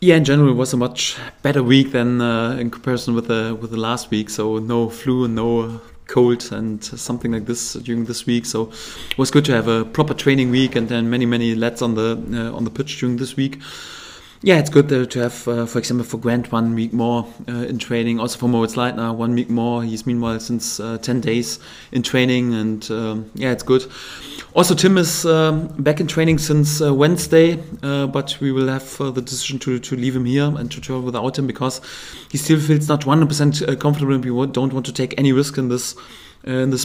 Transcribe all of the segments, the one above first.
Yeah, in general, it was a much better week than in comparison with the last week. So no flu, no cold, and something like this during this week. So it was good to have a proper training week, and then many lads on the pitch during this week. Yeah, it's good to have, for example, for Grant 1 week more in training. Also for Moritz Leitner 1 week more. He's meanwhile since 10 days in training, and yeah, it's good. Also, Tim is back in training since Wednesday, but we will have the decision to leave him here and to travel without him because he still feels not 100% comfortable, and we don't want to take any risk in this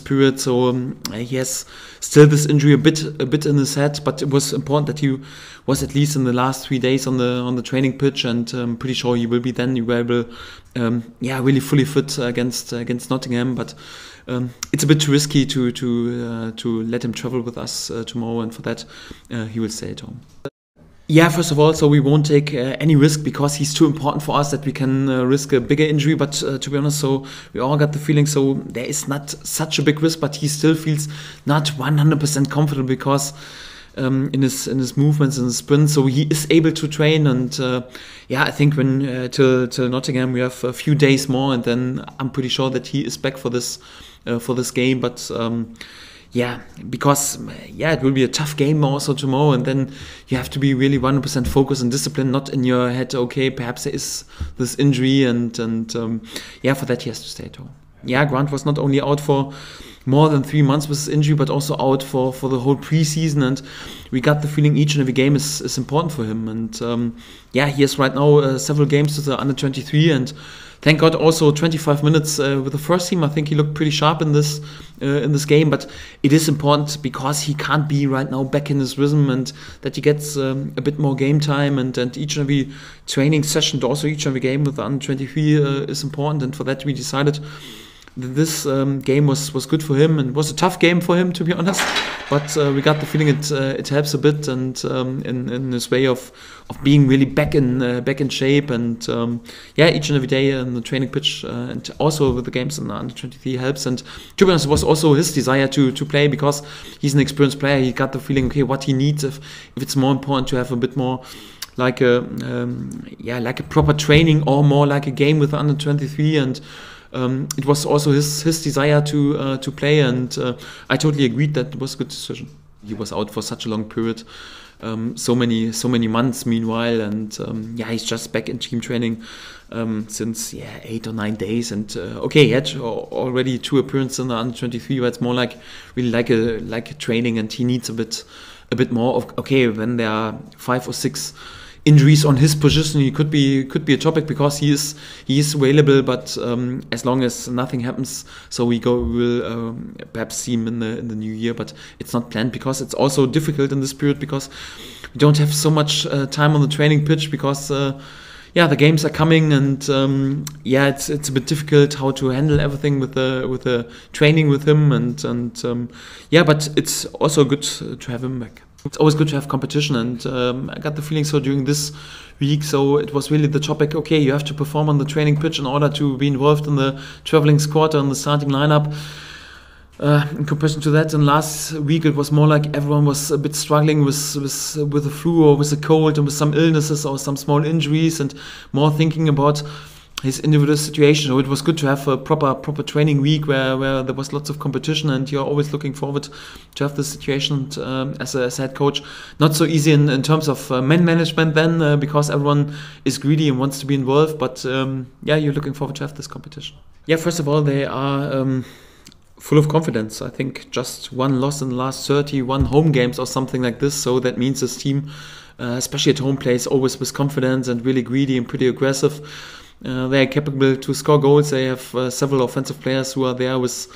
period. So he has still this injury a bit in his head, but it was important that he was at least in the last 3 days on the training pitch, and I'm pretty sure he will be then available. Really fully fit against Nottingham, but it's a bit too risky to let him travel with us tomorrow, and for that he will stay at home. Yeah, first of all, so we won't take any risk because he's too important for us that we can risk a bigger injury. But to be honest, so we all got the feeling so there is not such a big risk, but he still feels not 100% comfortable because in his movements and his sprints, so he is able to train. And I think when till Nottingham we have a few days more, and then I'm pretty sure that he is back for this game. But because it will be a tough game also tomorrow, and then you have to be really 100% focused and disciplined, not in your head, okay, perhaps there is this injury, and for that he has to stay at home. Yeah, Grant was not only out for more than 3 months with his injury, but also out for the whole preseason, and we got the feeling each and every game is important for him. And he has right now several games with the under-23, and thank God also 25 minutes with the first team. I think he looked pretty sharp in this game, but it is important because he can't be right now back in his rhythm, and that he gets a bit more game time, and each and every training session, also each and every game with the under-23 is important. And for that we decided that this game was good for him, and was a tough game for him, to be honest, but we got the feeling it helps a bit, and in this way of being really back in shape, and each and every day on the training pitch, and also with the games in the under-23 helps. And to be honest, it was also his desire to play because he's an experienced player. He got the feeling, okay, what he needs if it's more important to have a bit more like a proper training, or more like a game with the under-23, and it was also his desire to play, and I totally agreed that it was a good decision. He was out for such a long period, so many months meanwhile, and he's just back in team training since 8 or 9 days, and he had already 2 appearances in the under-23, but it's more like really like a training, and he needs a bit more of when there are 5 or 6 injuries on his position, he could be a topic because he is available, but as long as nothing happens, so we'll perhaps see him in the new year, but it's not planned because it's also difficult in this period because we don't have so much time on the training pitch because the games are coming, and it's a bit difficult how to handle everything with the training with him, but it's also good to have him back. It's always good to have competition, and I got the feeling so during this week, so it was really the topic, you have to perform on the training pitch in order to be involved in the traveling squad and the starting lineup. In comparison to that, in last week it was more like everyone was a bit struggling with the flu or with a cold and with some illnesses or some small injuries, and more thinking about his individual situation. So it was good to have a proper training week where there was lots of competition, and you're always looking forward to have this situation as a head coach. Not so easy in terms of man management then because everyone is greedy and wants to be involved, but you're looking forward to have this competition. Yeah, first of all, they are full of confidence. I think just 1 loss in the last 31 home games or something like this, so that means this team, especially at home, plays always with confidence and really greedy and pretty aggressive. They are capable to score goals. They have several offensive players who are there with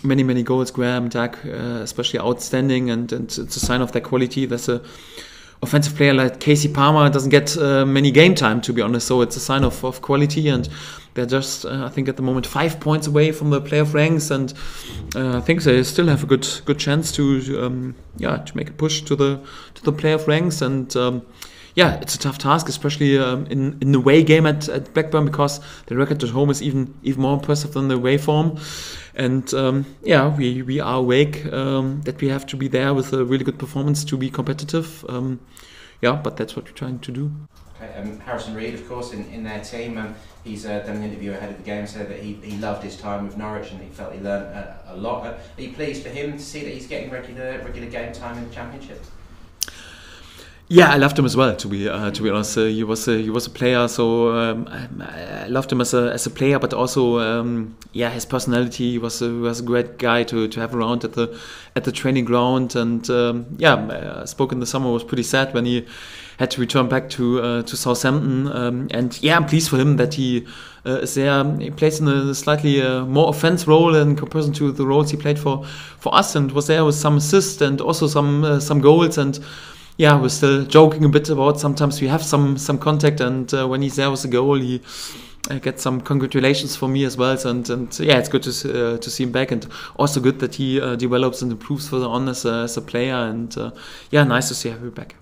many goals. Graham, Doug, especially outstanding, and it's a sign of their quality. There's a offensive player like Casey Palmer doesn't get many game time, to be honest, so it's a sign of quality, and they're just I think at the moment 5 points away from the playoff ranks, and I think they still have a good chance to make a push to the playoff ranks, and it's a tough task, especially in the away game at Blackburn, because the record at home is even more impressive than the away form. And we are awake that we have to be there with a really good performance to be competitive. yeah, but that's what we're trying to do. Okay, Harrison Reed, of course, in their team, he's done an interview ahead of the game, said that he loved his time with Norwich and he felt he learned a lot. Are you pleased for him to see that he's getting regular game time in the Championship? Yeah, I loved him as well. To be honest, he was a player. So I loved him as a player, but also his personality. He was a great guy to have around at the training ground. And I spoke in the summer. Was pretty sad when he had to return back to Southampton. And I'm pleased for him that he is there. He plays in a slightly more offense role in comparison to the roles he played for us, and was there with some assists and also some goals. And yeah, we're still joking a bit about sometimes we have some contact, and when he's there with a goal, he gets some congratulations from me as well. And it's good to see him back, and also good that he develops and improves further on as a player. And nice to see him back.